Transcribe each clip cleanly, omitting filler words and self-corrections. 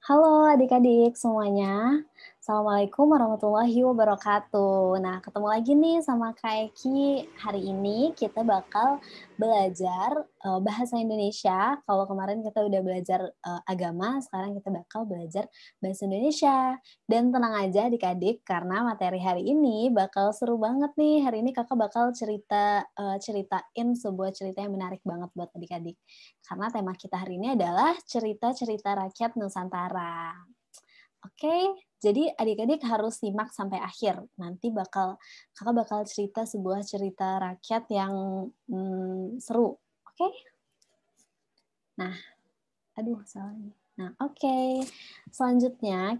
Halo adik-adik semuanya, Assalamualaikum warahmatullahi wabarakatuh. Nah, ketemu lagi nih sama Kak Eki. Hari ini kita bakal belajar bahasa Indonesia. Kalau kemarin kita udah belajar agama, sekarang kita bakal belajar bahasa Indonesia. Dan tenang aja adik-adik, karena materi hari ini bakal seru banget nih. Hari ini kakak bakal ceritain sebuah cerita yang menarik banget buat adik-adik. Karena tema kita hari ini adalah cerita-cerita rakyat Nusantara. Oke, jadi adik-adik harus simak sampai akhir. Nanti kakak bakal cerita sebuah cerita rakyat yang seru. Oke? Nah, aduh salah nih. Nah, oke. Selanjutnya.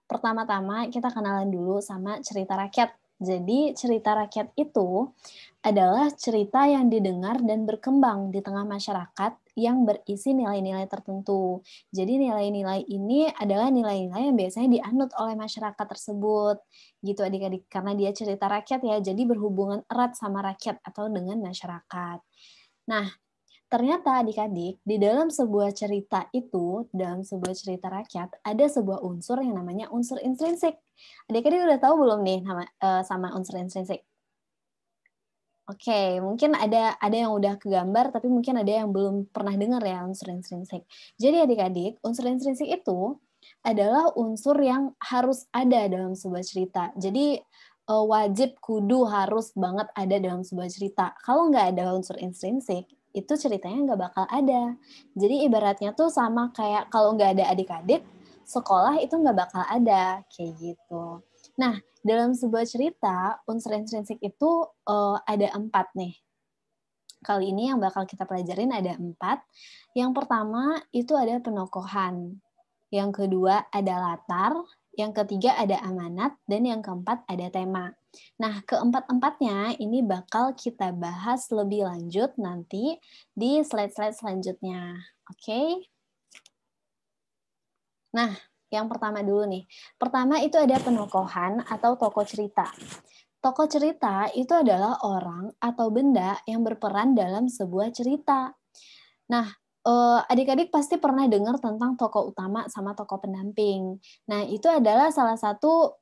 Pertama-tama kita kenalan dulu sama cerita rakyat. Jadi cerita rakyat itu adalah cerita yang didengar dan berkembang di tengah masyarakat yang berisi nilai-nilai tertentu. Jadi nilai-nilai ini adalah nilai-nilai yang biasanya dianut oleh masyarakat tersebut. Gitu adik-adik, karena dia cerita rakyat ya, jadi berhubungan erat sama rakyat atau dengan masyarakat. Nah, ternyata adik-adik, di dalam sebuah cerita itu, dalam sebuah cerita rakyat, ada sebuah unsur yang namanya unsur intrinsik. Adik-adik udah tahu belum nih sama unsur intrinsik? Oke, mungkin ada yang udah kegambar, tapi mungkin ada yang belum pernah dengar ya unsur intrinsik. Jadi adik-adik, unsur intrinsik itu adalah unsur yang harus ada dalam sebuah cerita. Jadi wajib kudu harus banget ada dalam sebuah cerita. Kalau nggak ada unsur intrinsik, itu ceritanya nggak bakal ada. Jadi ibaratnya tuh sama kayak kalau nggak ada adik-adik, sekolah itu nggak bakal ada, kayak gitu. Nah, dalam sebuah cerita, unsur intrinsik itu ada 4 nih. Kali ini yang bakal kita pelajarin ada 4. Yang pertama itu ada penokohan. Yang kedua ada latar. Yang ketiga ada amanat. Dan yang keempat ada tema. Nah, keempat-empatnya ini bakal kita bahas lebih lanjut nanti di slide-slide selanjutnya. Oke? Nah, yang pertama dulu nih. Pertama itu ada penokohan atau tokoh cerita. Tokoh cerita itu adalah orang atau benda yang berperan dalam sebuah cerita. Nah, adik-adik pasti pernah dengar tentang tokoh utama sama tokoh pendamping. Nah, itu adalah salah satu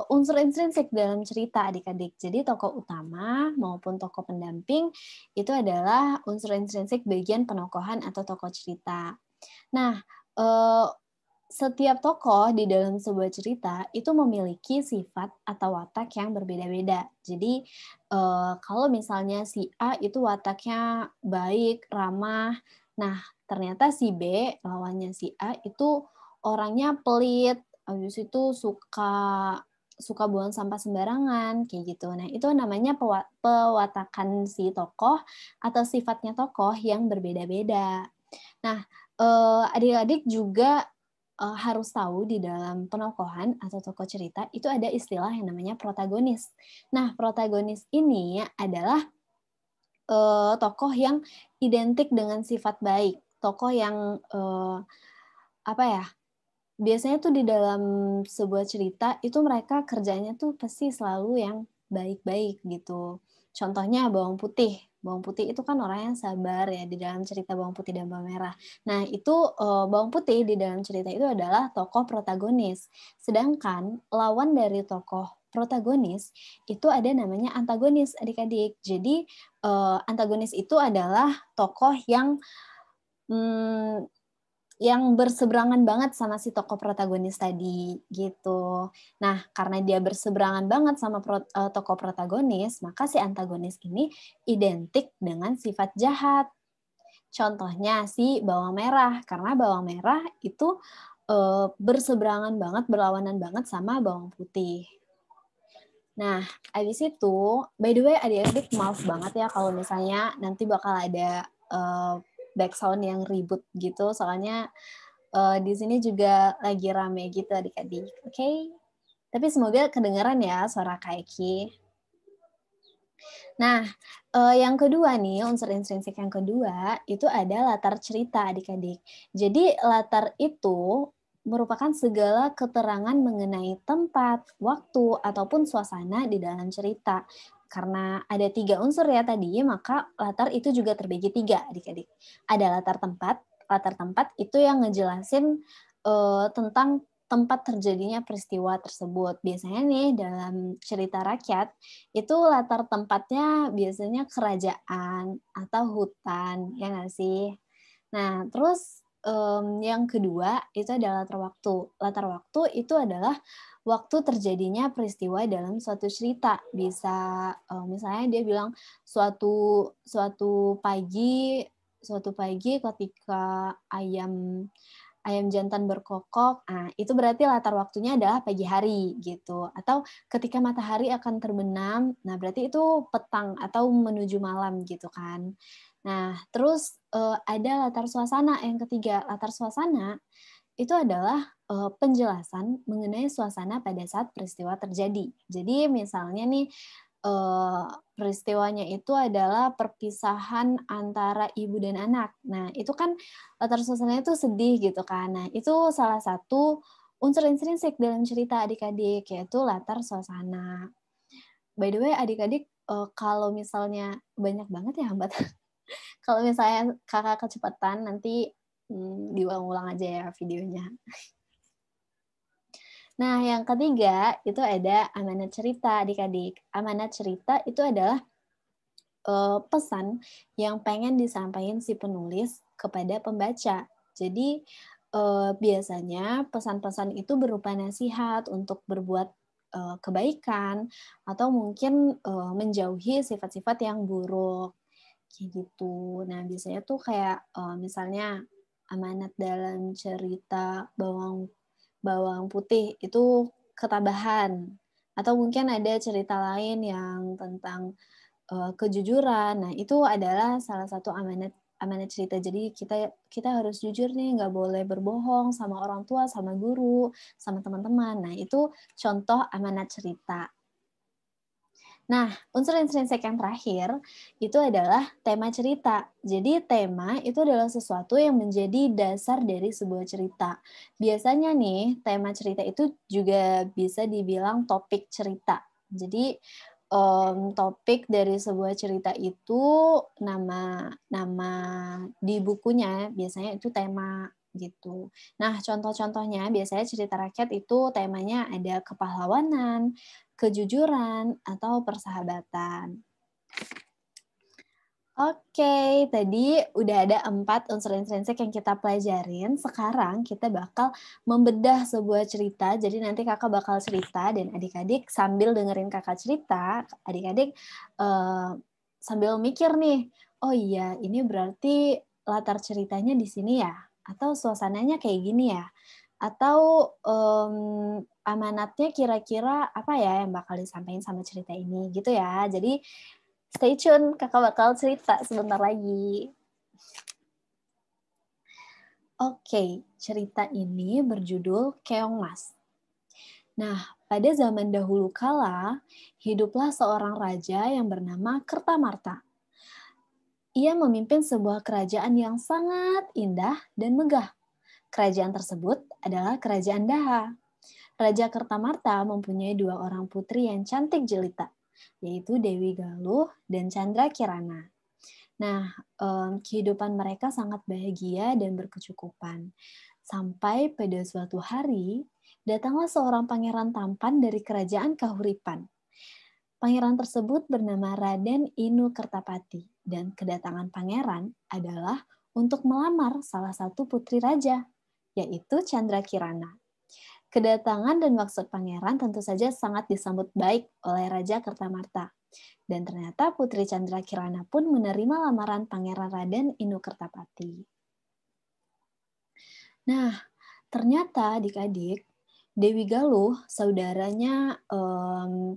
unsur intrinsik dalam cerita adik-adik. Jadi tokoh utama maupun tokoh pendamping itu adalah unsur intrinsik bagian penokohan atau tokoh cerita. Nah, eh, setiap tokoh di dalam sebuah cerita itu memiliki sifat atau watak yang berbeda-beda. Jadi kalau misalnya si A itu wataknya baik, ramah, nah ternyata si B lawannya si A itu orangnya pelit, habis itu suka buang sampah sembarangan kayak gitu. Nah itu namanya pewatakan si tokoh atau sifatnya tokoh yang berbeda-beda. Nah adik-adik juga harus tahu di dalam penokohan atau tokoh cerita itu ada istilah yang namanya protagonis. Nah, protagonis ini adalah tokoh yang identik dengan sifat baik, tokoh yang apa ya? Biasanya tuh di dalam sebuah cerita itu mereka kerjanya tuh pasti selalu yang baik-baik gitu. Contohnya bawang putih. Bawang putih itu kan orang yang sabar ya di dalam cerita bawang putih dan bawang merah. Nah, itu bawang putih di dalam cerita itu adalah tokoh protagonis. Sedangkan lawan dari tokoh protagonis itu ada namanya antagonis adik-adik. Jadi antagonis itu adalah tokoh hmm, yang berseberangan banget sama si tokoh protagonis tadi gitu. Nah, karena dia berseberangan banget sama tokoh protagonis, maka si antagonis ini identik dengan sifat jahat. Contohnya si bawang merah, karena bawang merah itu berseberangan banget, berlawanan banget sama bawang putih. Nah, abis itu, by the way adik-adik maaf banget ya kalau misalnya nanti bakal ada background yang ribut gitu, soalnya di sini juga lagi rame gitu adik-adik, oke? Tapi semoga kedengeran ya suara Kaiki. Nah, yang kedua nih, unsur intrinsik yang kedua, itu ada latar cerita adik-adik. Jadi latar itu merupakan segala keterangan mengenai tempat, waktu, ataupun suasana di dalam cerita. Karena ada 3 unsur ya tadi, maka latar itu juga terbagi 3 adik-adik. Ada latar tempat, Latar tempat itu yang ngejelasin tentang tempat terjadinya peristiwa tersebut. Biasanya nih dalam cerita rakyat, itu latar tempatnya biasanya kerajaan atau hutan, ya nggak sih? Nah, terus yang kedua itu adalah latar waktu. Latar waktu itu adalah waktu terjadinya peristiwa dalam suatu cerita. Bisa misalnya dia bilang suatu suatu pagi suatu pagi ketika ayam jantan berkokok, itu berarti latar waktunya adalah pagi hari gitu. Atau ketika matahari akan terbenam, nah berarti itu petang atau menuju malam gitu kan. Nah, terus ada latar suasana yang ketiga. Latar suasana itu adalah penjelasan mengenai suasana pada saat peristiwa terjadi. Jadi misalnya nih peristiwanya itu adalah perpisahan antara ibu dan anak. Nah, itu kan latar suasananya itu sedih gitu kan. Nah, itu salah satu unsur intrinsik dalam cerita adik-adik, yaitu latar suasana. By the way, adik-adik, kalau misalnya banyak banget ya hambatan, kalau misalnya Kakak kecepatan nanti, diulang-ulang aja ya videonya. Nah, yang ketiga itu ada amanat cerita adik-adik. Amanat cerita itu adalah pesan yang pengen disampaikan si penulis kepada pembaca. Jadi, biasanya pesan-pesan itu berupa nasihat untuk berbuat, kebaikan atau mungkin, menjauhi sifat-sifat yang buruk, kayak gitu. Nah, biasanya tuh kayak, misalnya amanat dalam cerita bawang bawang putih itu ketabahan, atau mungkin ada cerita lain yang tentang kejujuran. Nah, itu adalah salah satu amanat amanat cerita. Jadi kita kita harus jujur nih, nggak boleh berbohong sama orang tua, sama guru, sama teman-teman. Nah, itu contoh amanat cerita. Nah, unsur intrinsik yang terakhir itu adalah tema cerita. Jadi tema itu adalah sesuatu yang menjadi dasar dari sebuah cerita. Biasanya nih, tema cerita itu juga bisa dibilang topik cerita. Jadi topik dari sebuah cerita itu nama nama di bukunya biasanya itu tema gitu. Nah, contoh-contohnya biasanya cerita rakyat itu temanya ada kepahlawanan, kejujuran, atau persahabatan. Oke, tadi udah ada 4 unsur intrinsik yang kita pelajarin. Sekarang kita bakal membedah sebuah cerita. Jadi nanti Kakak bakal cerita dan adik-adik sambil dengerin Kakak cerita, adik-adik sambil mikir nih, "Oh iya, ini berarti latar ceritanya di sini ya? Atau suasananya kayak gini ya? Atau, amanatnya kira-kira apa ya yang bakal disampaikan sama cerita ini?" Gitu ya. Jadi stay tune, Kakak bakal cerita sebentar lagi. Oke, cerita ini berjudul Keong Mas. Nah, pada zaman dahulu kala, hiduplah seorang raja yang bernama Kertamarta. Ia memimpin sebuah kerajaan yang sangat indah dan megah. Kerajaan tersebut adalah Kerajaan Daha. Raja Kertamarta mempunyai 2 orang putri yang cantik jelita, yaitu Dewi Galuh dan Chandra Kirana. Nah, kehidupan mereka sangat bahagia dan berkecukupan. Sampai pada suatu hari, datanglah seorang pangeran tampan dari kerajaan Kahuripan. Pangeran tersebut bernama Raden Inu Kertapati, dan kedatangan pangeran adalah untuk melamar salah satu putri raja, yaitu Chandra Kirana. Kedatangan dan maksud pangeran tentu saja sangat disambut baik oleh Raja Kertamarta. Dan ternyata Putri Chandra Kirana pun menerima lamaran Pangeran Raden Inu Kertapati. Nah, ternyata adik-adik, Dewi Galuh, saudaranya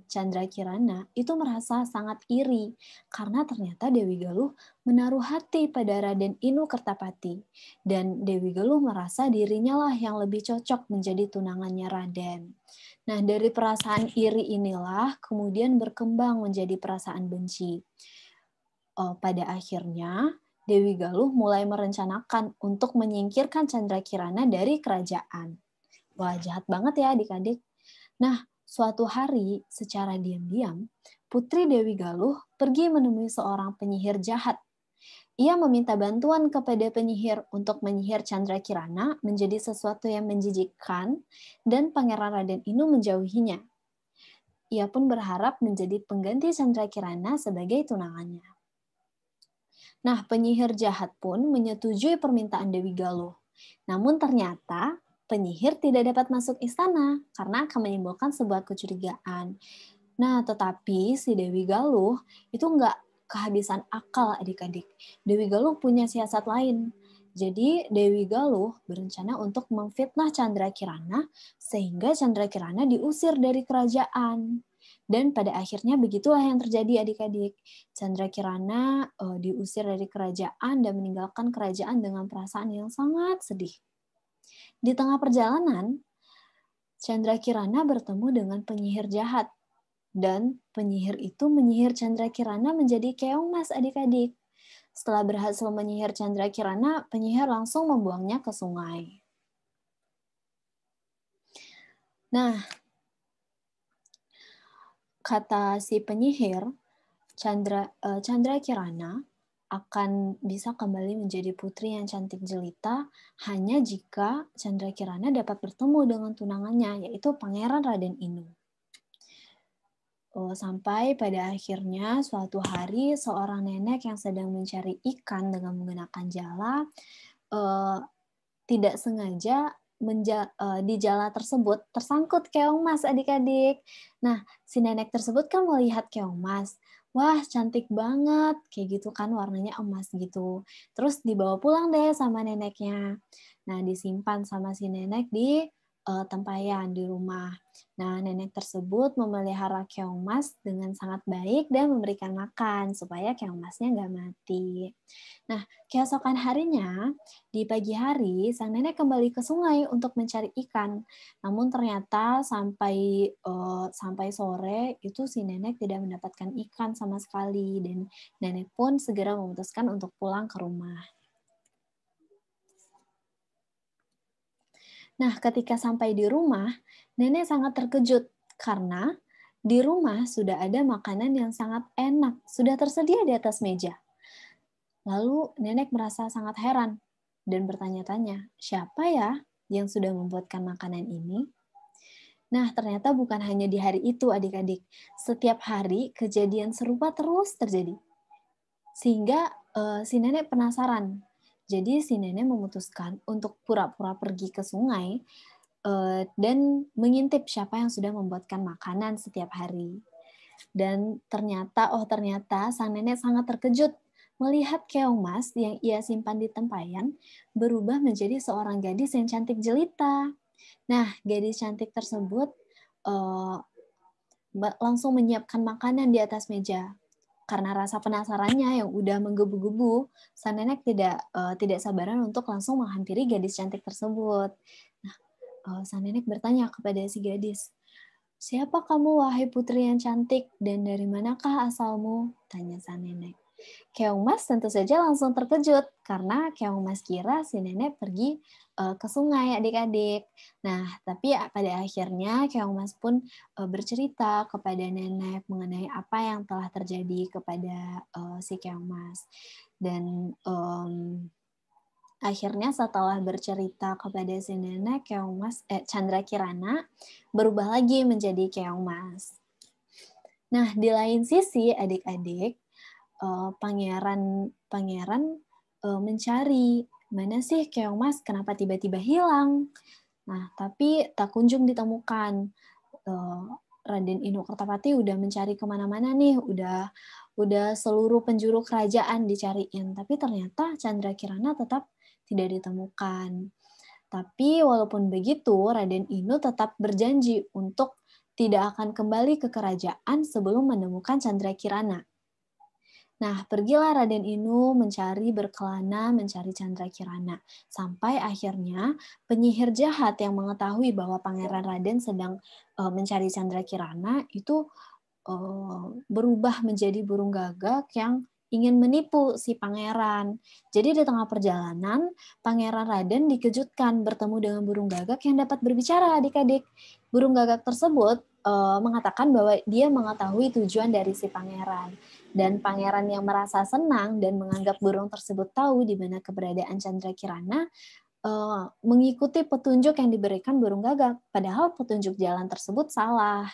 Chandra Kirana, itu merasa sangat iri karena ternyata Dewi Galuh menaruh hati pada Raden Inu Kertapati. Dan Dewi Galuh merasa dirinya lah yang lebih cocok menjadi tunangannya Raden. Nah, dari perasaan iri inilah kemudian berkembang menjadi perasaan benci. Pada akhirnya, Dewi Galuh mulai merencanakan untuk menyingkirkan Chandra Kirana dari kerajaan. Wah, jahat banget ya adik-adik. Nah, suatu hari secara diam-diam, Putri Dewi Galuh pergi menemui seorang penyihir jahat. Ia meminta bantuan kepada penyihir untuk menyihir Candrakirana menjadi sesuatu yang menjijikkan dan Pangeran Raden Inu menjauhinya. Ia pun berharap menjadi pengganti Candrakirana sebagai tunangannya. Nah, penyihir jahat pun menyetujui permintaan Dewi Galuh. Namun ternyata penyihir tidak dapat masuk istana karena akan menimbulkan sebuah kecurigaan. Nah, tetapi si Dewi Galuh itu nggak kehabisan akal adik-adik. Dewi Galuh punya siasat lain. Jadi Dewi Galuh berencana untuk memfitnah Candrakirana sehingga Candrakirana diusir dari kerajaan. Dan pada akhirnya begitulah yang terjadi adik-adik. Candrakirana diusir dari kerajaan dan meninggalkan kerajaan dengan perasaan yang sangat sedih. Di tengah perjalanan, Candrakirana bertemu dengan penyihir jahat. Dan penyihir itu menyihir Candrakirana menjadi keong mas adik-adik. Setelah berhasil menyihir Candrakirana, penyihir langsung membuangnya ke sungai. Nah, kata si penyihir, Candrakirana akan bisa kembali menjadi putri yang cantik jelita hanya jika Candrakirana dapat bertemu dengan tunangannya, yaitu Pangeran Raden Inu. Sampai pada akhirnya suatu hari seorang nenek yang sedang mencari ikan dengan menggunakan jala tidak sengaja di jala tersebut tersangkut keong mas adik-adik. Nah, si nenek tersebut kan melihat keong mas. Wah, cantik banget. Kayak gitu kan, warnanya emas gitu. Terus dibawa pulang deh sama neneknya. Nah, disimpan sama si nenek di tempayan di rumah. Nah, nenek tersebut memelihara keong mas dengan sangat baik dan memberikan makan supaya keong masnya nggak mati. Nah, keesokan harinya, di pagi hari, sang nenek kembali ke sungai untuk mencari ikan. Namun ternyata sampai sore itu si nenek tidak mendapatkan ikan sama sekali dan nenek pun segera memutuskan untuk pulang ke rumah. Nah, ketika sampai di rumah, nenek sangat terkejut karena di rumah sudah ada makanan yang sangat enak, sudah tersedia di atas meja. Lalu nenek merasa sangat heran dan bertanya-tanya, siapa ya yang sudah membuatkan makanan ini? Nah, ternyata bukan hanya di hari itu adik-adik. Setiap hari kejadian serupa terus terjadi. Sehingga si nenek penasaran. Jadi si nenek memutuskan untuk pura-pura pergi ke sungai dan mengintip siapa yang sudah membuatkan makanan setiap hari. Dan ternyata sang nenek sangat terkejut melihat keong mas yang ia simpan di tempayan berubah menjadi seorang gadis yang cantik jelita. Nah, gadis cantik tersebut langsung menyiapkan makanan di atas meja. Karena rasa penasarannya yang udah menggebu-gebu, sang nenek tidak sabaran untuk langsung menghampiri gadis cantik tersebut. Nah, sang nenek bertanya kepada si gadis, "Siapa kamu, wahai putri yang cantik, dan dari manakah asalmu?" tanya sang nenek. Keong Mas tentu saja langsung terkejut karena Keong Mas kira si nenek pergi ke sungai adik-adik. Nah, tapi pada akhirnya Keong Mas pun bercerita kepada nenek mengenai apa yang telah terjadi kepada si Keong Mas. Dan akhirnya setelah bercerita kepada si nenek, Candrakirana berubah lagi menjadi Keong Mas. Nah, di lain sisi adik-adik, pangeran mencari mana sih keong mas, kenapa tiba-tiba hilang. Nah, tapi tak kunjung ditemukan. Raden Inu Kertapati udah mencari kemana-mana nih, udah seluruh penjuru kerajaan dicariin, tapi ternyata Candrakirana tetap tidak ditemukan. Tapi walaupun begitu, Raden Inu tetap berjanji untuk tidak akan kembali ke kerajaan sebelum menemukan Candrakirana. Nah, pergilah Raden Inu berkelana mencari Candrakirana. Sampai akhirnya penyihir jahat yang mengetahui bahwa Pangeran Raden sedang mencari Candrakirana itu berubah menjadi burung gagak yang ingin menipu si pangeran. Jadi di tengah perjalanan, Pangeran Raden dikejutkan bertemu dengan burung gagak yang dapat berbicara adik-adik. Burung gagak tersebut mengatakan bahwa dia mengetahui tujuan dari si pangeran. Dan pangeran yang merasa senang dan menganggap burung tersebut tahu di mana keberadaan Chandrakirana mengikuti petunjuk yang diberikan burung gagak, padahal petunjuk jalan tersebut salah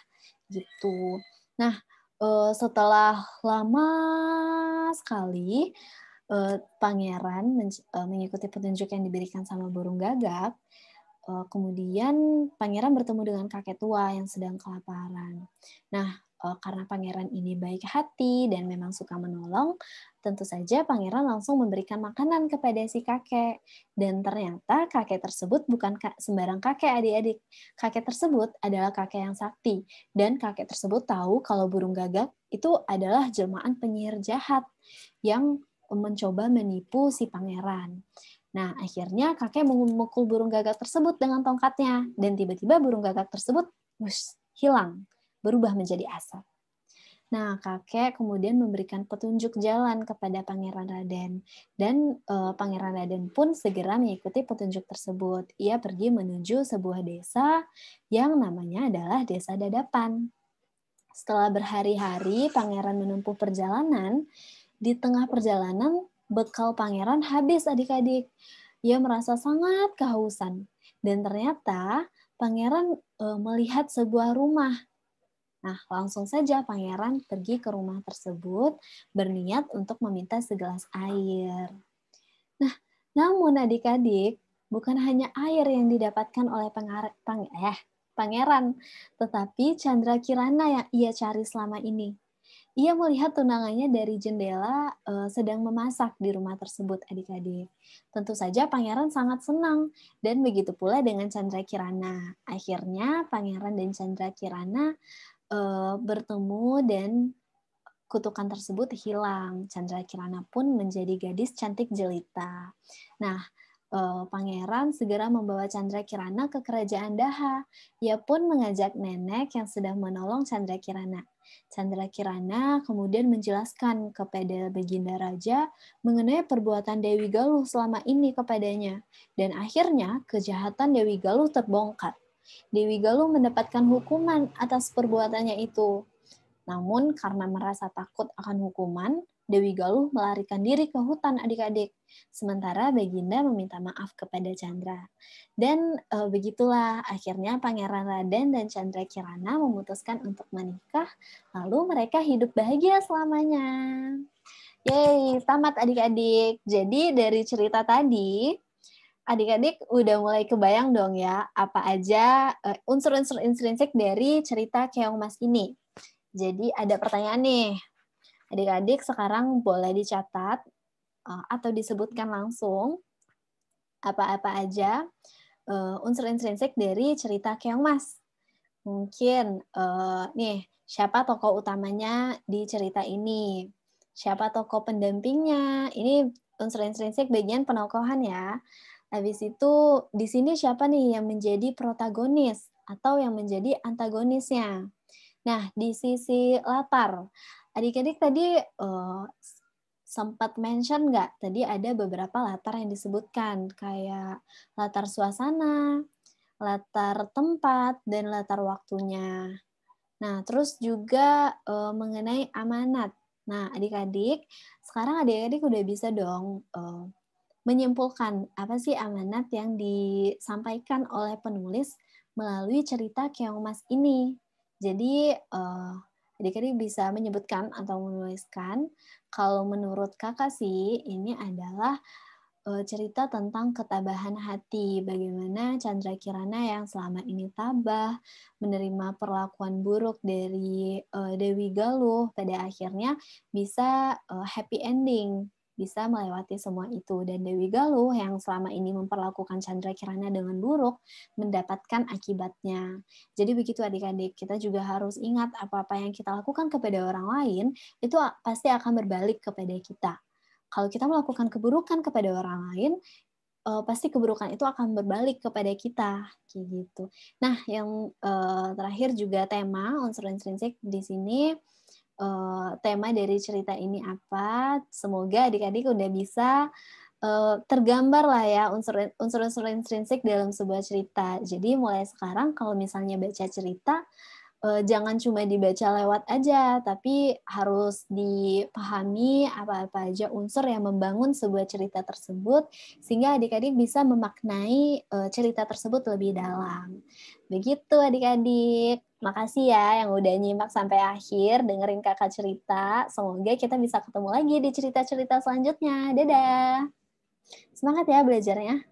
gitu. Nah, setelah lama sekali pangeran mengikuti petunjuk yang diberikan sama burung gagak, kemudian pangeran bertemu dengan kakek tua yang sedang kelaparan. Nah, karena pangeran ini baik hati dan memang suka menolong, tentu saja pangeran langsung memberikan makanan kepada si kakek. Dan ternyata kakek tersebut bukan sembarang kakek, adik-adik. Kakek tersebut adalah kakek yang sakti. Dan kakek tersebut tahu kalau burung gagak itu adalah jelmaan penyihir jahat yang mencoba menipu si pangeran. Nah, akhirnya kakek memukul burung gagak tersebut dengan tongkatnya. Dan tiba-tiba burung gagak tersebut hilang, berubah menjadi asap. Nah, kakek kemudian memberikan petunjuk jalan kepada Pangeran Raden. Dan Pangeran Raden pun segera mengikuti petunjuk tersebut. Ia pergi menuju sebuah desa yang namanya adalah Desa Dadapan. Setelah berhari-hari Pangeran menempuh perjalanan, di tengah perjalanan bekal pangeran habis adik-adik. Ia merasa sangat kehausan. Dan ternyata pangeran melihat sebuah rumah. Nah, langsung saja pangeran pergi ke rumah tersebut berniat untuk meminta segelas air. Nah, namun adik-adik, bukan hanya air yang didapatkan oleh pangeran, tetapi Chandrakirana yang ia cari selama ini. Ia melihat tunangannya dari jendela sedang memasak di rumah tersebut, adik-adik. Tentu saja pangeran sangat senang, dan begitu pula dengan Chandrakirana. Akhirnya pangeran dan Chandrakirana bertemu dan kutukan tersebut hilang. Chandrakirana pun menjadi gadis cantik jelita. Nah, pangeran segera membawa Chandrakirana ke kerajaan Daha. Ia pun mengajak nenek yang sedang menolong Chandrakirana. Chandrakirana kemudian menjelaskan kepada Baginda Raja mengenai perbuatan Dewi Galuh selama ini kepadanya. Dan akhirnya kejahatan Dewi Galuh terbongkar. Dewi Galuh mendapatkan hukuman atas perbuatannya itu. Namun karena merasa takut akan hukuman, Dewi Galuh melarikan diri ke hutan adik-adik. Sementara Baginda meminta maaf kepada Chandra. Dan begitulah akhirnya Pangeran Raden dan Chandrakirana memutuskan untuk menikah. Lalu mereka hidup bahagia selamanya. Yeay, tamat adik-adik. Jadi dari cerita tadi, adik-adik udah mulai kebayang dong ya, apa aja unsur-unsur intrinsik dari cerita Keong Mas ini. Jadi ada pertanyaan nih, adik-adik sekarang boleh dicatat atau disebutkan langsung apa-apa aja unsur intrinsik dari cerita Keong Mas. Mungkin nih, siapa tokoh utamanya di cerita ini? Siapa tokoh pendampingnya? Ini unsur intrinsik bagian penokohan ya. Habis itu di sini siapa nih yang menjadi protagonis atau yang menjadi antagonisnya? Nah, di sisi latar, adik-adik tadi sempat mention nggak? Tadi ada beberapa latar yang disebutkan, kayak latar suasana, latar tempat, dan latar waktunya. Nah, terus juga mengenai amanat. Nah, adik-adik, sekarang adik-adik udah bisa dong menyimpulkan apa sih amanat yang disampaikan oleh penulis melalui cerita Keong Mas ini. Jadi adik-adik bisa menyebutkan atau menuliskan kalau menurut kakak sih ini adalah cerita tentang ketabahan hati, bagaimana Chandrakirana yang selama ini tabah menerima perlakuan buruk dari Dewi Galuh pada akhirnya bisa happy ending, bisa melewati semua itu, dan Dewi Galuh yang selama ini memperlakukan Chandrakirana dengan buruk mendapatkan akibatnya. Jadi begitu adik-adik, kita juga harus ingat apa-apa yang kita lakukan kepada orang lain itu pasti akan berbalik kepada kita. Kalau kita melakukan keburukan kepada orang lain, pasti keburukan itu akan berbalik kepada kita, kayak gitu. Nah, yang terakhir juga tema unsur intrinsik di sini, tema dari cerita ini apa? Semoga adik-adik udah bisa tergambar lah ya unsur-unsur intrinsik dalam sebuah cerita. Jadi mulai sekarang kalau misalnya baca cerita, jangan cuma dibaca lewat aja, tapi harus dipahami apa-apa aja unsur yang membangun sebuah cerita tersebut, sehingga adik-adik bisa memaknai cerita tersebut lebih dalam. Begitu adik-adik. Makasih ya yang udah nyimak sampai akhir, dengerin kakak cerita. Semoga kita bisa ketemu lagi di cerita-cerita selanjutnya. Dadah! Semangat ya belajarnya.